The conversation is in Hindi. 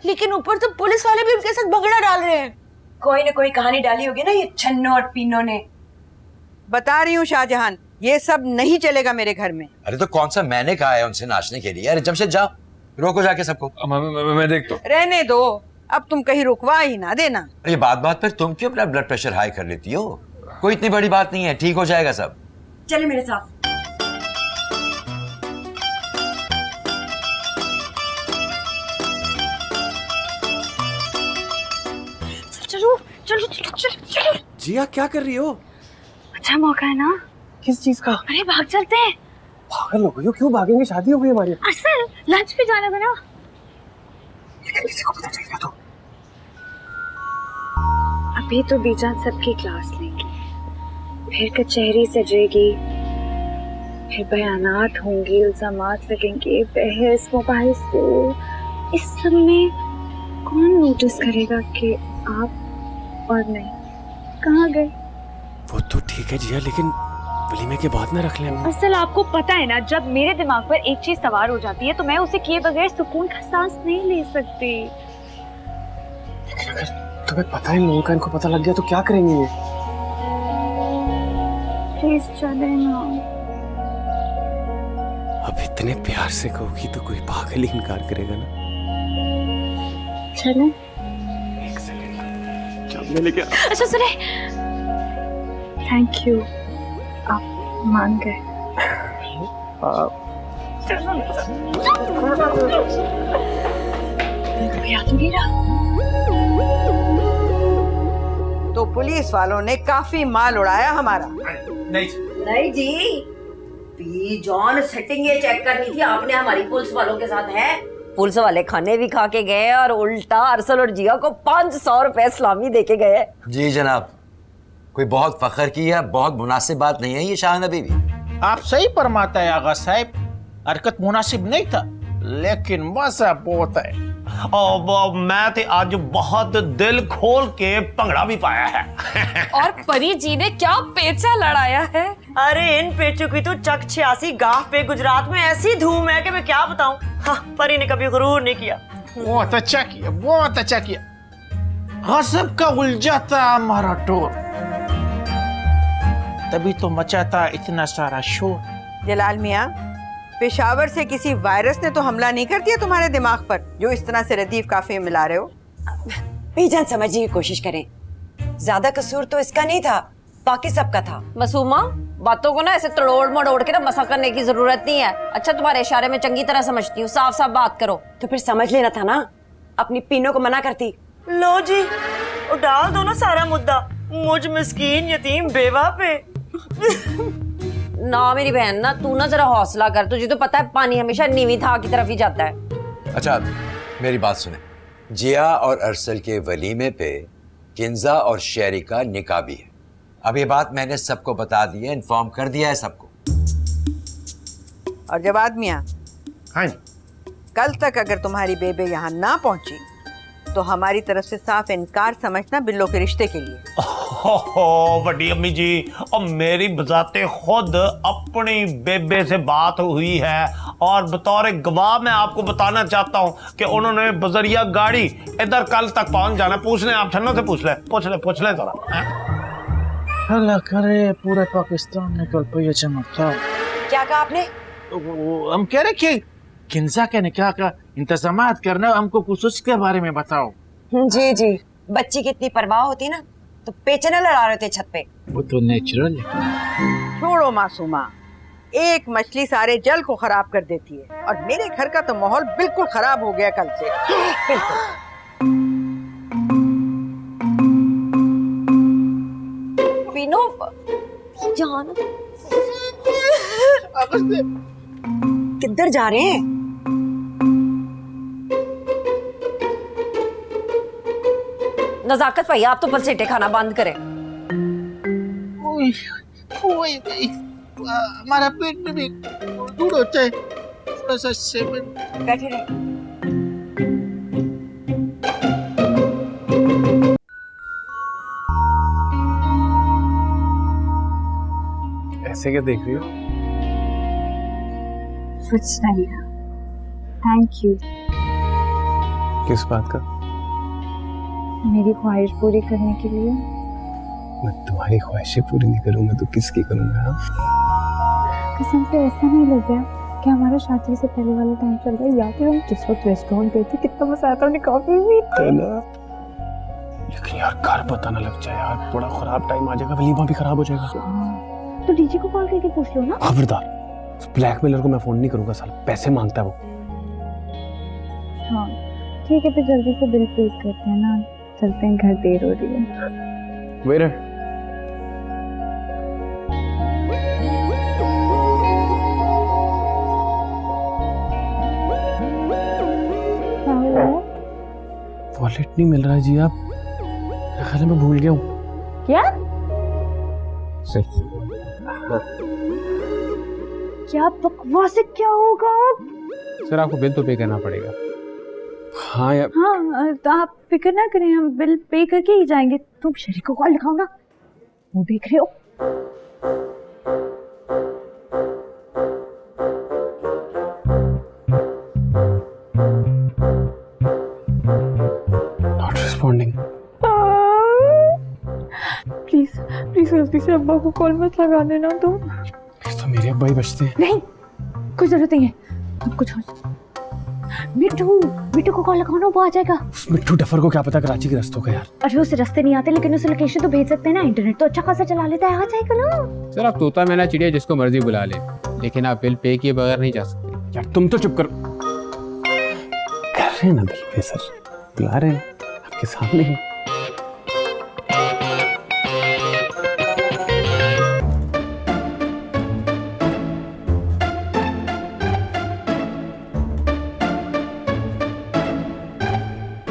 लेकिन ऊपर तो पुलिस वाले भी उनके साथ झगड़ा डाल रहे हैं। कोई ना कोई कहानी डाली होगी ना ये छन्नो और पीनो ने। बता रही हूँ शाहजहान, ये सब नहीं चलेगा मेरे घर में। अरे तो कौन सा मैंने कहा है उनसे नाचने के लिए? अरे जमशेद जाओ, रोको जाके सबको। मैं देखता हूँ। रहने दो, अब तुम कहीं रुकवा ही ना देना। अरे बात बात पर तुम क्यों अपना ब्लड प्रेशर हाई कर लेती हो? कोई इतनी बड़ी बात नहीं है, ठीक हो जाएगा सब। चले मेरे साथ। चलो चलो चलो चलो चलो। जिया क्या कर रही हो? अच्छा मौका है ना। किस चीज का? अरे भाग चलते हैं। पागल हो गई हो? क्यों भागेंगे? शादी हो गई हमारी। असल लंच पे जाना था ना। किसी को पता चलेगा तो? अभी तो बीजान सबकी क्लास लेंगे, फिर कचहरी सजेगी, फिर बयानात होंगे, इल्जामात लगेंगे, बहस मुबाहिसे। इस सब में कौन नोटिस करेगा कि आप और मैं कहाँ गए? वो तो ठीक है जिया, लेकिन वलीमे के बाद ना रख लें। असल आपको पता है ना, जब मेरे दिमाग पर एक चीज सवार हो जाती है तो मैं उसे किए बगैर सुकून का सांस नहीं ले सकती। लेकिन अगर तुम्हें पता है मोका इनको पता लग गया तो क्या करेंगे ये? प्लीज चले ना। अब इतने प्यार से कहोगी तो कोई पागल ही इनकार करेगा ना। चले। एक सेकंड, जब मैं लेके अच्छा सुने, थैंक यू, आप मान गए। तो पुलिस वालों ने काफी माल उड़ाया हमारा। नहीं जी, पी जॉन सेटिंग ये चेक करनी थी आपने हमारी पुलिस वालों के साथ है। पुलिस वाले खाने भी खा के गए और उल्टा अरसल और जिया को 500 रुपए सलामी दे के गए। जी जनाब, कोई बहुत फख्र की है, बहुत मुनासिब बात नहीं है ये शाहनबी भी। आप सही फरमाता है आगा साहब, हरकत मुनासिब नहीं था लेकिन मजा बहुत है। और मैं तो आज बहुत दिल खोल के भंगड़ा भी पाया है। और परी जी ने क्या पेचा लड़ाया है। अरे इन पेचों की तो चक 86 गांव पे गुजरात में ऐसी धूम है कि मैं क्या बताऊं। हाँ, परी ने कभी गुरूर नहीं किया। बहुत अच्छा किया, बहुत अच्छा किया। गजब का उलझा था हमारा टोर, तभी तो मचा था इतना सारा शोर। जलाल मियाँ, पेशावर से किसी वायरस ने तो हमला नहीं कर दिया तुम्हारे दिमाग पर, जो इस तरह से रदीफ काफी मिला रहे हो? बीजान समझने की कोशिश करें, ज्यादा कसूर तो इसका नहीं था, बाकी सबका था। मासूमा, बातों को ना ऐसे तड़ोड़ मड़ोड़ के ना मसा करने की जरूरत नहीं है। अच्छा तुम्हारे इशारे में चंगी तरह समझती हूँ, साफ साफ बात करो। तो फिर समझ लेना था ना, अपनी पीनों को मना करती। लो जी, और डाल दो ना सारा मुद्दा मुझ मिस्कीन यतीम बेवा पे। ना मेरी बहन, ना तू ना जरा हौसला कर, तुझे तो पता है पानी हमेशा नीवी था की तरफ ही जाता है। अच्छा मेरी बात सुने, जिया और अरसल के वलीमे पे किंजा और शेरी का निकाह भी है। अब ये बात मैंने सबको बता दी है, इन्फॉर्म कर दिया है सबको। और जवाद मियाँ, हाँ, कल तक अगर तुम्हारी बेबे यहाँ ना पहुंची तो हमारी तरफ से साफ इनकार समझना बिल्लो के रिश्ते के लिए। हो बड़ी अम्मी जी, और मेरी बजाते खुद अपनी बेबे से बात हुई है और बतौर गवाह मैं आपको बताना चाहता हूँ कि उन्होंने बजरिया गाड़ी इधर कल तक पहुंच जाना। पूछ लें आप, छन्नो से पूछ ले जरा। अल्लाह करे पूरे पाकिस्तान में कल पे ये चमकता। क्या कहा आपने? हम कह रहे कि किंजा के निकाह का इंतजामात करना, हमको कुछ उसके बारे में बताओ। जी जी, बच्ची की इतनी परवाह होती ना तो पेचे न लड़ा रहे थे छत पे। वो तो नेचुरल है। छोड़ो मासूमा, एक मछली सारे जल को खराब कर देती है, और मेरे घर का तो माहौल बिल्कुल खराब हो गया कल से। पीनो जान, किधर जा रहे हैं? नजाकत भैया आप तो पलसेटे खाना बंद करें। हमारा पेट में भी दूर होता है, थोड़ा सा सेवन। बैठे रहे। ऐसे क्या देख रही हो? कुछ नहीं, थैंक यू। किस बात का? मेरी ख्वाहिश पूरी करने के लिए। मैं तुम्हारी ख्वाहिशें पूरी नहीं करूंगा तो किसकी करूंगा? कसम से ऐसा नहीं लग रहा कि हमारा शादी से पहले वाला टाइम चल रहा है, या फिर हम जिस वक्त रेस्टोरेंट गए थे कितना मजा आया था, हमने कॉफी भी है ना? लेकिन यार घर पता ना लग जाए यार, बड़ा खराब टाइम आ जाएगा, वलीमा भी खराब हो जाएगा। तो डीजे को कॉल करके पूछ लो ना। खबरदार, ब्लैकमेलर को मैं फोन नहीं करूंगा, साला पैसे मांगता है वो। हाँ ठीक है, फिर जल्दी से बिल पे करते हैं ना, चलते हैं, घर देर हो रही है। वेटर, वॉलेट नहीं मिल रहा जी, आप मेरे ख्याल में भूल गया हूँ। क्या सही। क्या बकवास है, क्या होगा अब? सर आपको बिल तो पे करना पड़ेगा। हाँ यार, हाँ तो आप फिक्र ना करें, हम बिल पे करके ही जाएंगे। तुम शरीक को कॉल लगाओ ना, वो देख रहे हो। Not responding. प्लीज प्लीज गलती से अब्बा को कॉल मत लगा देना तुम। तो मेरे अब्बा ही बचते हैं। नहीं, कोई जरूरत नहीं है, तुम कुछ हो। मिट्टू को कॉल लगाओ ना, वो आ जाएगा। उस मिट्टू डफर को क्या पता कराची के रास्तों का यार। अरे उसे रास्ते नहीं आते, लेकिन उसे लोकेशन तो भेज सकते हैं ना, इंटरनेट तो अच्छा खासा चला लेता है, आ जाएगा ना। सर आप तोता मैना चिड़िया जिसको मर्जी बुला ले, लेकिन आप बिल पे किए बगैर नहीं जा सकते। यार तुम तो चुप कर रहे हैं ना बिल पे सर, बुला रहे हैं आपके सामने ही।